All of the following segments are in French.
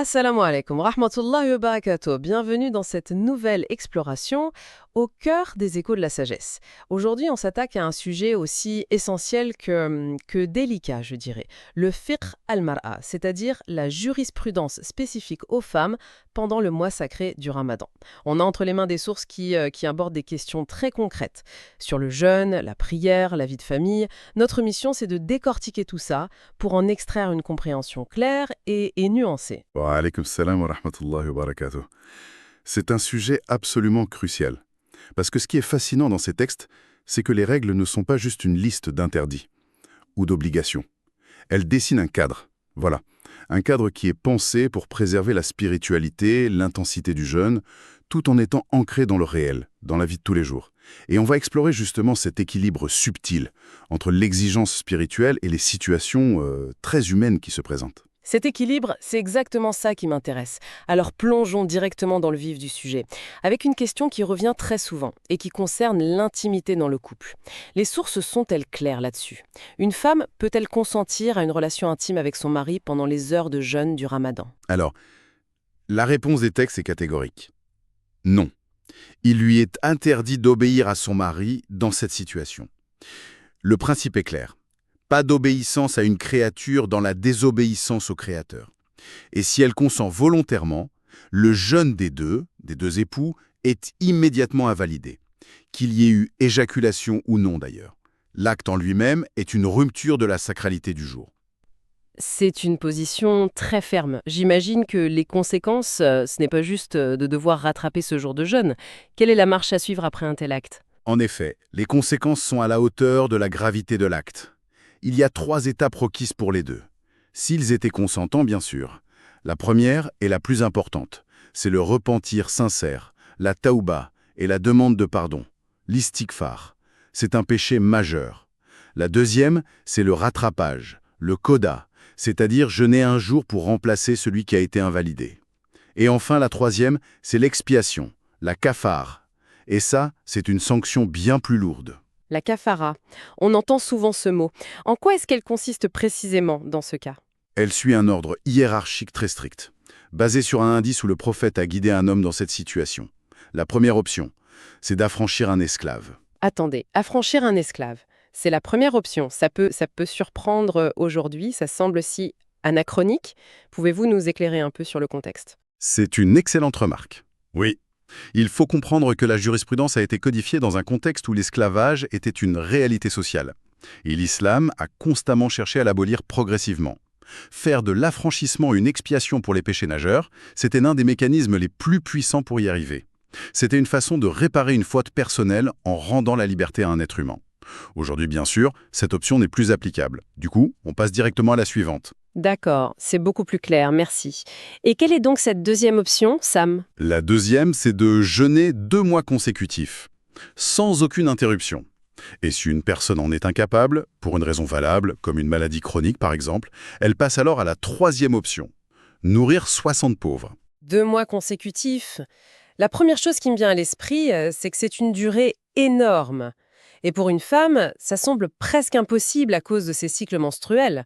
Assalamu alaikum, rahmatullahi wa barakatuh. Bienvenue dans cette nouvelle exploration au cœur des échos de la sagesse. Aujourd'hui, on s'attaque à un sujet aussi essentiel que délicat, je dirais. Le fiqh al-mar'a, c'est-à-dire la jurisprudence spécifique aux femmes pendant le mois sacré du Ramadan. On a entre les mains des sources qui abordent des questions très concrètes sur le jeûne, la prière, la vie de famille. Notre mission, c'est de décortiquer tout ça pour en extraire une compréhension claire et nuancée. Wa alaykum salam wa rahmatullahi wa barakatuh. C'est un sujet absolument crucial. Parce que ce qui est fascinant dans ces textes, c'est que les règles ne sont pas juste une liste d'interdits ou d'obligations. Elles dessinent un cadre. Voilà. Un cadre qui est pensé pour préserver la spiritualité, l'intensité du jeûne, tout en étant ancré dans le réel, dans la vie de tous les jours. Et on va explorer justement cet équilibre subtil entre l'exigence spirituelle et les situations très humaines qui se présentent. Cet équilibre, c'est exactement ça qui m'intéresse. Alors plongeons directement dans le vif du sujet, avec une question qui revient très souvent et qui concerne l'intimité dans le couple. Les sources sont-elles claires là-dessus? Une femme peut-elle consentir à une relation intime avec son mari pendant les heures de jeûne du Ramadan? Alors, la réponse des textes est catégorique. Non. Il lui est interdit d'obéir à son mari dans cette situation. Le principe est clair. Pas d'obéissance à une créature dans la désobéissance au Créateur. Et si elle consent volontairement, le jeûne des deux époux, est immédiatement invalidé. Qu'il y ait eu éjaculation ou non d'ailleurs. L'acte en lui-même est une rupture de la sacralité du jour. C'est une position très ferme. J'imagine que les conséquences, ce n'est pas juste de devoir rattraper ce jour de jeûne. Quelle est la marche à suivre après un tel acte? En effet, les conséquences sont à la hauteur de la gravité de l'acte. Il y a 3 étapes requises pour les deux. S'ils étaient consentants, bien sûr. La première est la plus importante. C'est le repentir sincère, la taouba et la demande de pardon, l'istighfar. C'est un péché majeur. La deuxième, c'est le rattrapage, le coda, c'est-à-dire jeûner un jour pour remplacer celui qui a été invalidé. Et enfin, la troisième, c'est l'expiation, la kafar. Et ça, c'est une sanction bien plus lourde. La kafara. On entend souvent ce mot. En quoi est-ce qu'elle consiste précisément dans ce cas? Elle suit un ordre hiérarchique très strict, basé sur un indice où le prophète a guidé un homme dans cette situation. La première option, c'est d'affranchir un esclave. Attendez, affranchir un esclave, c'est la première option. Ça peut surprendre aujourd'hui, ça semble si anachronique. Pouvez-vous nous éclairer un peu sur le contexte? C'est une excellente remarque. Oui. Il faut comprendre que la jurisprudence a été codifiée dans un contexte où l'esclavage était une réalité sociale. Et l'islam a constamment cherché à l'abolir progressivement. Faire de l'affranchissement une expiation pour les péchés nageurs, c'était l'un des mécanismes les plus puissants pour y arriver. C'était une façon de réparer une faute personnelle en rendant la liberté à un être humain. Aujourd'hui, bien sûr, cette option n'est plus applicable. Du coup, on passe directement à la suivante. D'accord, c'est beaucoup plus clair, merci. Et quelle est donc cette deuxième option, Sam? La deuxième, c'est de jeûner 2 mois consécutifs, sans aucune interruption. Et si une personne en est incapable, pour une raison valable, comme une maladie chronique par exemple, elle passe alors à la troisième option, nourrir 60 pauvres. 2 mois consécutifs. La première chose qui me vient à l'esprit, c'est que c'est une durée énorme. Et pour une femme, ça semble presque impossible à cause de ses cycles menstruels.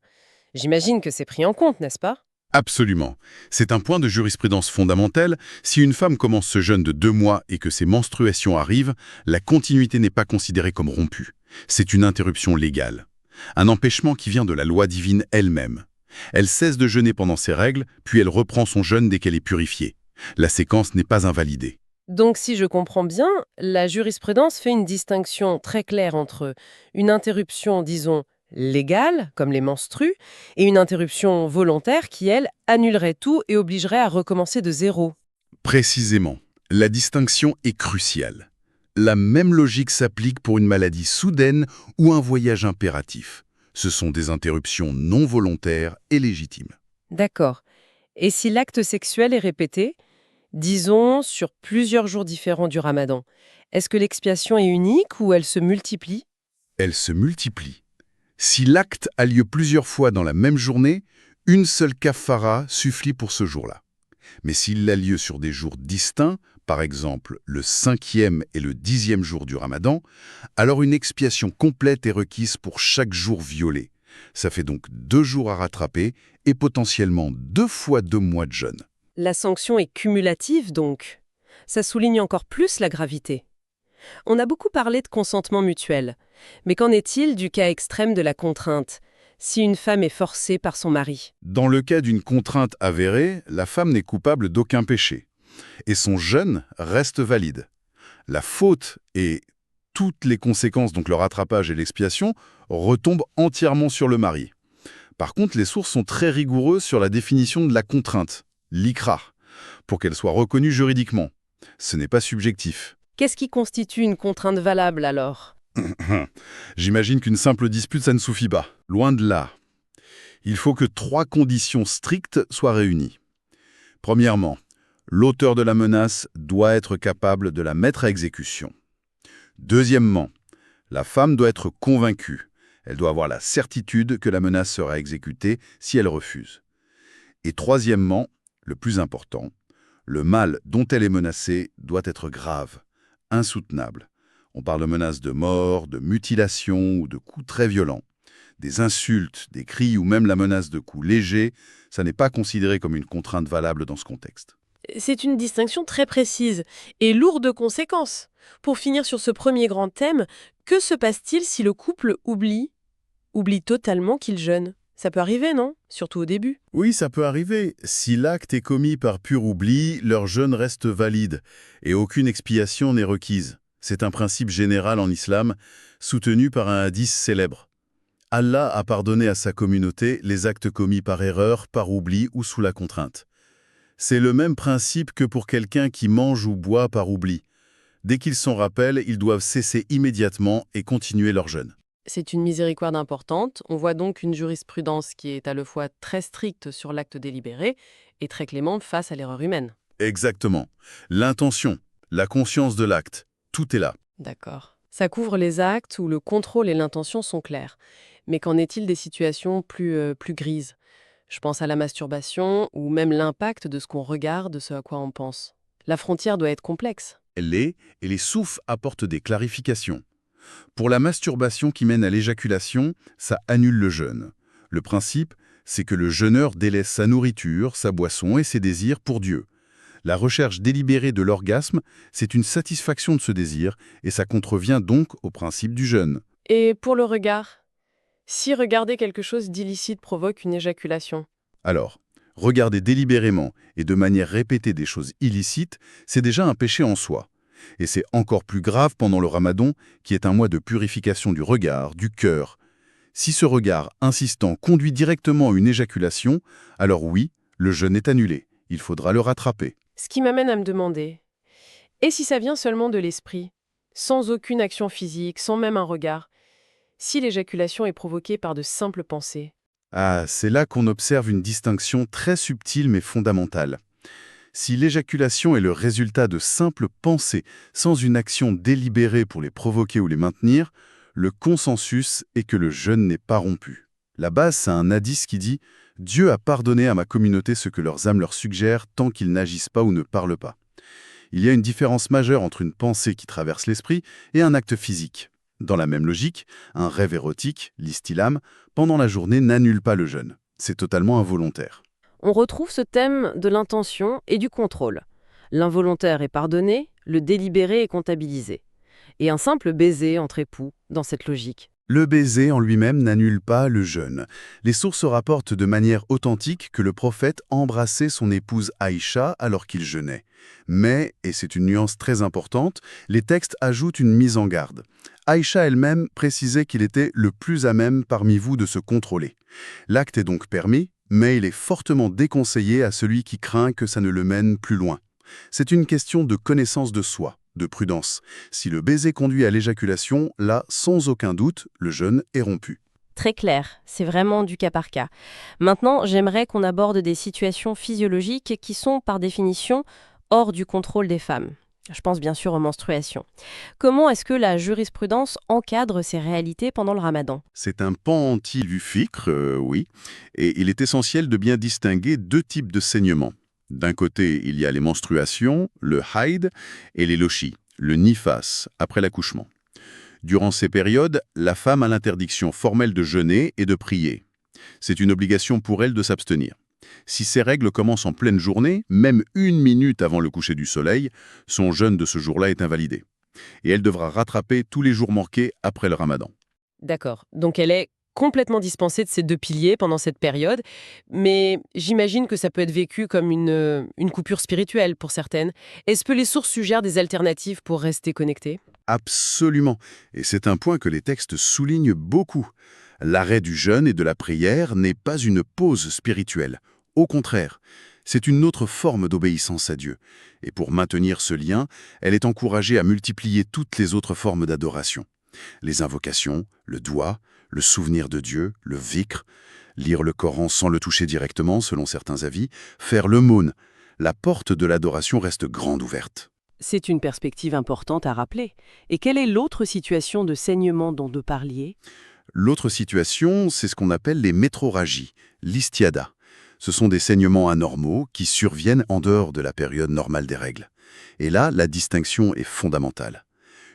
J'imagine que c'est pris en compte, n'est-ce pas? Absolument. C'est un point de jurisprudence fondamental. Si une femme commence ce jeûne de 2 mois et que ses menstruations arrivent, la continuité n'est pas considérée comme rompue. C'est une interruption légale. Un empêchement qui vient de la loi divine elle-même. Elle cesse de jeûner pendant ses règles, puis elle reprend son jeûne dès qu'elle est purifiée. La séquence n'est pas invalidée. Donc, si je comprends bien, la jurisprudence fait une distinction très claire entre une interruption, disons, légale, comme les menstrues, et une interruption volontaire qui, elle, annulerait tout et obligerait à recommencer de zéro. Précisément, la distinction est cruciale. La même logique s'applique pour une maladie soudaine ou un voyage impératif. Ce sont des interruptions non volontaires et légitimes. D'accord. Et si l'acte sexuel est répété, disons, sur plusieurs jours différents du Ramadan, est-ce que l'expiation est unique ou elle se multiplie? Elle se multiplie. Si l'acte a lieu plusieurs fois dans la même journée, une seule kafara suffit pour ce jour-là. Mais s'il a lieu sur des jours distincts, par exemple le 5e et le 10e jour du Ramadan, alors une expiation complète est requise pour chaque jour violé, Ça fait donc 2 jours à rattraper et potentiellement 2 fois 2 mois de jeûne. La sanction est cumulative, donc. Ça souligne encore plus la gravité. On a beaucoup parlé de consentement mutuel. Mais qu'en est-il du cas extrême de la contrainte, si une femme est forcée par son mari? Dans le cas d'une contrainte avérée, la femme n'est coupable d'aucun péché. Et son jeûne reste valide. La faute et toutes les conséquences, donc le rattrapage et l'expiation, retombent entièrement sur le mari. Par contre, les sources sont très rigoureuses sur la définition de la contrainte, l'ikra, pour qu'elle soit reconnue juridiquement. Ce n'est pas subjectif. Qu'est-ce qui constitue une contrainte valable alors? J'imagine qu'une simple dispute, ça ne suffit pas. Loin de là. Il faut que 3 conditions strictes soient réunies. Premièrement, l'auteur de la menace doit être capable de la mettre à exécution. Deuxièmement, la femme doit être convaincue. Elle doit avoir la certitude que la menace sera exécutée si elle refuse. Et troisièmement, le plus important, le mal dont elle est menacée doit être grave, insoutenable. On parle de menaces de mort, de mutilation ou de coups très violents. Des insultes, des cris ou même la menace de coups légers, ça n'est pas considéré comme une contrainte valable dans ce contexte. C'est une distinction très précise et lourde de conséquences. Pour finir sur ce premier grand thème, que se passe-t-il si le couple oublie totalement qu'il jeûne? Ça peut arriver, non? Surtout au début. Oui, ça peut arriver. Si l'acte est commis par pur oubli, leur jeûne reste valide et aucune expiation n'est requise. C'est un principe général en islam, soutenu par un hadith célèbre. Allah a pardonné à sa communauté les actes commis par erreur, par oubli ou sous la contrainte. C'est le même principe que pour quelqu'un qui mange ou boit par oubli. Dès qu'ils s'en rappellent, ils doivent cesser immédiatement et continuer leur jeûne. C'est une miséricorde importante. On voit donc une jurisprudence qui est à la fois très stricte sur l'acte délibéré et très clémente face à l'erreur humaine. Exactement. L'intention, la conscience de l'acte, tout est là. D'accord. Ça couvre les actes où le contrôle et l'intention sont clairs. Mais qu'en est-il des situations plus grises? Je pense à la masturbation ou même l'impact de ce qu'on regarde, de ce à quoi on pense. La frontière doit être complexe. Elle l'est, et les soufs apportent des clarifications. Pour la masturbation qui mène à l'éjaculation, ça annule le jeûne. Le principe, c'est que le jeûneur délaisse sa nourriture, sa boisson et ses désirs pour Dieu. La recherche délibérée de l'orgasme, c'est une satisfaction de ce désir, et ça contrevient donc au principe du jeûne. Et pour le regard? Si regarder quelque chose d'illicite provoque une éjaculation. Alors, regarder délibérément et de manière répétée des choses illicites, c'est déjà un péché en soi. Et c'est encore plus grave pendant le Ramadan, qui est un mois de purification du regard, du cœur. Si ce regard insistant conduit directement à une éjaculation, alors oui, le jeûne est annulé. Il faudra le rattraper. Ce qui m'amène à me demander, et si ça vient seulement de l'esprit, sans aucune action physique, sans même un regard, si l'éjaculation est provoquée par de simples pensées? Ah, c'est là qu'on observe une distinction très subtile mais fondamentale. Si l'éjaculation est le résultat de simples pensées, sans une action délibérée pour les provoquer ou les maintenir, le consensus est que le jeûne n'est pas rompu. La base, c'est un hadith qui dit « Dieu a pardonné à ma communauté ce que leurs âmes leur suggèrent tant qu'ils n'agissent pas ou ne parlent pas ». Il y a une différence majeure entre une pensée qui traverse l'esprit et un acte physique. Dans la même logique, un rêve érotique, l'istilam, pendant la journée n'annule pas le jeûne. C'est totalement involontaire. On retrouve ce thème de l'intention et du contrôle. L'involontaire est pardonné, le délibéré est comptabilisé. Et un simple baiser entre époux, dans cette logique. Le baiser en lui-même n'annule pas le jeûne. Les sources rapportent de manière authentique que le prophète embrassait son épouse Aïcha alors qu'il jeûnait. Mais, et c'est une nuance très importante, les textes ajoutent une mise en garde. Aïcha elle-même précisait qu'il était le plus à même parmi vous de se contrôler. L'acte est donc permis, mais il est fortement déconseillé à celui qui craint que ça ne le mène plus loin. C'est une question de connaissance de soi, de prudence. Si le baiser conduit à l'éjaculation, là, sans aucun doute, le jeûne est rompu. Très clair, c'est vraiment du cas par cas. Maintenant, j'aimerais qu'on aborde des situations physiologiques qui sont, par définition, hors du contrôle des femmes. Je pense bien sûr aux menstruations. Comment est-ce que la jurisprudence encadre ces réalités pendant le Ramadan? C'est un pan entier du fiqh, oui, et il est essentiel de bien distinguer 2 types de saignements. D'un côté, il y a les menstruations, le haïd, et les lochis, le nifas, après l'accouchement. Durant ces périodes, la femme a l'interdiction formelle de jeûner et de prier. C'est une obligation pour elle de s'abstenir. Si ses règles commencent en pleine journée, même 1 minute avant le coucher du soleil, son jeûne de ce jour-là est invalidé. Et elle devra rattraper tous les jours manqués après le ramadan. D'accord. Donc elle est complètement dispensée de ces deux piliers pendant cette période, mais j'imagine que ça peut être vécu comme une coupure spirituelle pour certaines. Est-ce que les sources suggèrent des alternatives pour rester connectées? Absolument. Et c'est un point que les textes soulignent beaucoup. L'arrêt du jeûne et de la prière n'est pas une pause spirituelle. Au contraire, c'est une autre forme d'obéissance à Dieu. Et pour maintenir ce lien, elle est encouragée à multiplier toutes les autres formes d'adoration. Les invocations, le doigt, le souvenir de Dieu, le vikr, lire le Coran sans le toucher directement, selon certains avis, faire l'aumône. La porte de l'adoration reste grande ouverte. C'est une perspective importante à rappeler. Et quelle est l'autre situation de saignement dont vous parliez? L'autre situation, c'est ce qu'on appelle les métroragies, l'istiada. Ce sont des saignements anormaux qui surviennent en dehors de la période normale des règles. Et là, la distinction est fondamentale.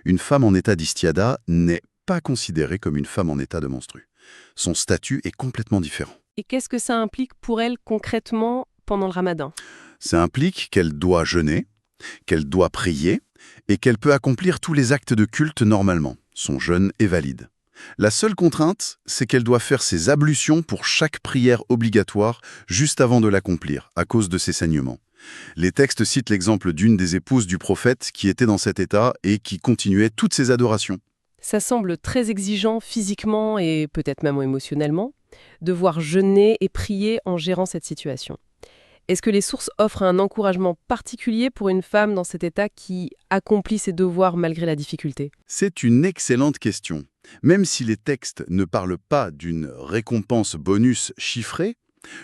Une femme en état d'istiada n'est pas considérée comme une femme en état de menstru. Son statut est complètement différent. Et qu'est-ce que ça implique pour elle concrètement pendant le ramadan? Ça implique qu'elle doit jeûner, qu'elle doit prier et qu'elle peut accomplir tous les actes de culte normalement. Son jeûne est valide. La seule contrainte, c'est qu'elle doit faire ses ablutions pour chaque prière obligatoire juste avant de l'accomplir, à cause de ses saignements. Les textes citent l'exemple d'une des épouses du prophète qui était dans cet état et qui continuait toutes ses adorations. Ça semble très exigeant physiquement et peut-être même émotionnellement, devoir jeûner et prier en gérant cette situation. Est-ce que les sources offrent un encouragement particulier pour une femme dans cet état qui accomplit ses devoirs malgré la difficulté? C'est une excellente question. Même si les textes ne parlent pas d'une récompense bonus chiffrée,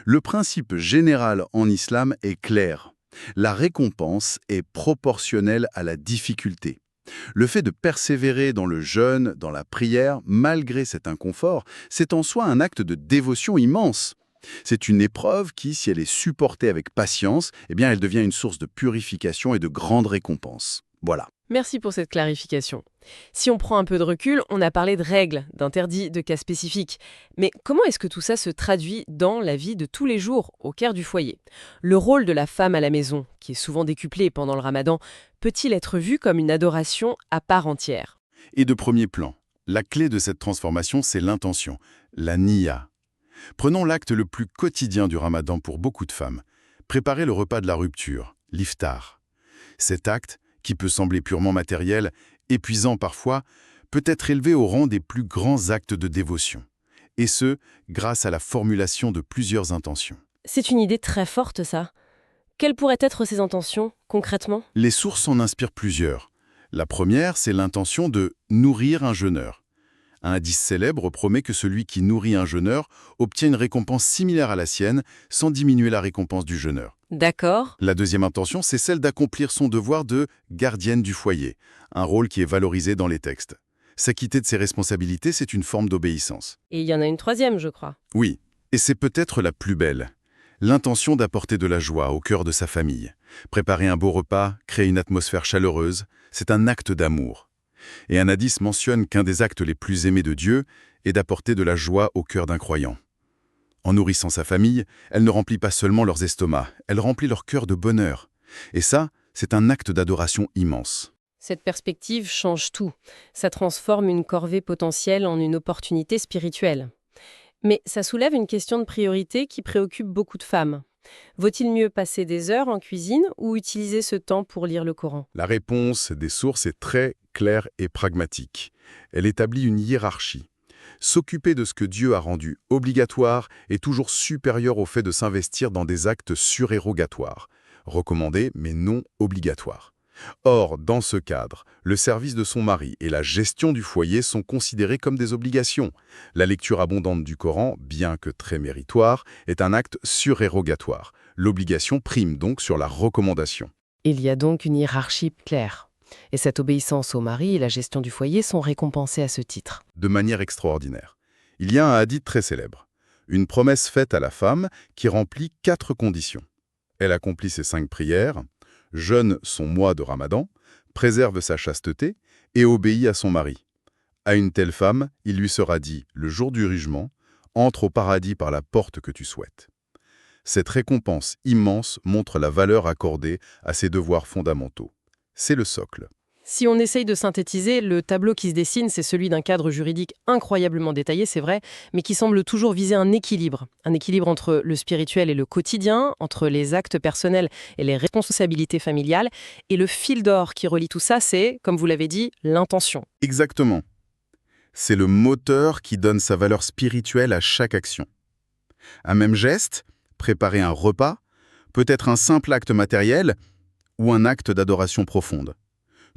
le principe général en islam est clair. La récompense est proportionnelle à la difficulté. Le fait de persévérer dans le jeûne, dans la prière, malgré cet inconfort, c'est en soi un acte de dévotion immense. C'est une épreuve qui, si elle est supportée avec patience, eh bien, elle devient une source de purification et de grande récompense. Voilà. Merci pour cette clarification. Si on prend un peu de recul, on a parlé de règles, d'interdits, de cas spécifiques. Mais comment est-ce que tout ça se traduit dans la vie de tous les jours, au cœur du foyer? Le rôle de la femme à la maison, qui est souvent décuplé pendant le ramadan, peut-il être vu comme une adoration à part entière? Et de premier plan, la clé de cette transformation, c'est l'intention, la niya. Prenons l'acte le plus quotidien du ramadan pour beaucoup de femmes. Préparer le repas de la rupture, l'iftar. Cet acte, qui peut sembler purement matériel, épuisant parfois, peut être élevé au rang des plus grands actes de dévotion. Et ce, grâce à la formulation de plusieurs intentions. C'est une idée très forte, ça. Quelles pourraient être ces intentions, concrètement? Les sources en inspirent plusieurs. La première, c'est l'intention de nourrir un jeûneur. Un hadith célèbre promet que celui qui nourrit un jeûneur obtient une récompense similaire à la sienne, sans diminuer la récompense du jeûneur. D'accord. La deuxième intention, c'est celle d'accomplir son devoir de gardienne du foyer, un rôle qui est valorisé dans les textes. S'acquitter de ses responsabilités, c'est une forme d'obéissance. Et il y en a une troisième, je crois. Oui, et c'est peut-être la plus belle. L'intention d'apporter de la joie au cœur de sa famille. Préparer un beau repas, créer une atmosphère chaleureuse, c'est un acte d'amour. Et un hadith mentionne qu'un des actes les plus aimés de Dieu est d'apporter de la joie au cœur d'un croyant. En nourrissant sa famille, elle ne remplit pas seulement leurs estomacs, elle remplit leur cœur de bonheur. Et ça, c'est un acte d'adoration immense. Cette perspective change tout. Ça transforme une corvée potentielle en une opportunité spirituelle. Mais ça soulève une question de priorité qui préoccupe beaucoup de femmes. Vaut-il mieux passer des heures en cuisine ou utiliser ce temps pour lire le Coran? La réponse des sources est très claire et pragmatique. Elle établit une hiérarchie. S'occuper de ce que Dieu a rendu obligatoire est toujours supérieur au fait de s'investir dans des actes surérogatoires, recommandés mais non obligatoires. Or, dans ce cadre, le service de son mari et la gestion du foyer sont considérés comme des obligations. La lecture abondante du Coran, bien que très méritoire, est un acte surérogatoire. L'obligation prime donc sur la recommandation. Il y a donc une hiérarchie claire. Et cette obéissance au mari et la gestion du foyer sont récompensées à ce titre. De manière extraordinaire. Il y a un hadith très célèbre. Une promesse faite à la femme qui remplit 4 conditions. Elle accomplit ses 5 prières, jeûne son mois de ramadan, préserve sa chasteté et obéit à son mari. À une telle femme, il lui sera dit, le jour du jugement, entre au paradis par la porte que tu souhaites. Cette récompense immense montre la valeur accordée à ces devoirs fondamentaux. C'est le socle. Si on essaye de synthétiser, le tableau qui se dessine, c'est celui d'un cadre juridique incroyablement détaillé, c'est vrai, mais qui semble toujours viser un équilibre. Un équilibre entre le spirituel et le quotidien, entre les actes personnels et les responsabilités familiales. Et le fil d'or qui relie tout ça, c'est, comme vous l'avez dit, l'intention. Exactement. C'est le moteur qui donne sa valeur spirituelle à chaque action. Un même geste, préparer un repas, peut être un simple acte matériel ou un acte d'adoration profonde.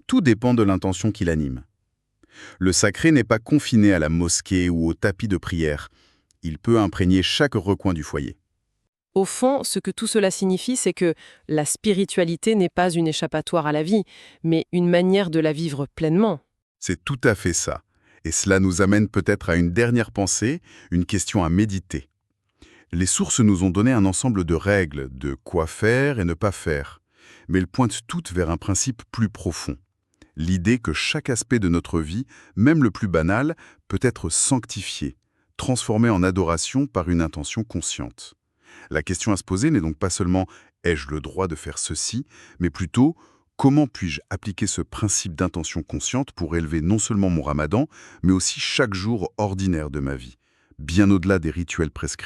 Tout dépend de l'intention qui l'anime. Le sacré n'est pas confiné à la mosquée ou au tapis de prière. Il peut imprégner chaque recoin du foyer. Au fond, ce que tout cela signifie, c'est que la spiritualité n'est pas une échappatoire à la vie, mais une manière de la vivre pleinement. C'est tout à fait ça. Et cela nous amène peut-être à une dernière pensée, une question à méditer. Les sources nous ont donné un ensemble de règles, de quoi faire et ne pas faire. Mais elles pointent toutes vers un principe plus profond. L'idée que chaque aspect de notre vie, même le plus banal, peut être sanctifié, transformé en adoration par une intention consciente. La question à se poser n'est donc pas seulement « ai-je le droit de faire ceci ?», mais plutôt « comment puis-je appliquer ce principe d'intention consciente pour élever non seulement mon ramadan, mais aussi chaque jour ordinaire de ma vie, bien au-delà des rituels prescrits ?»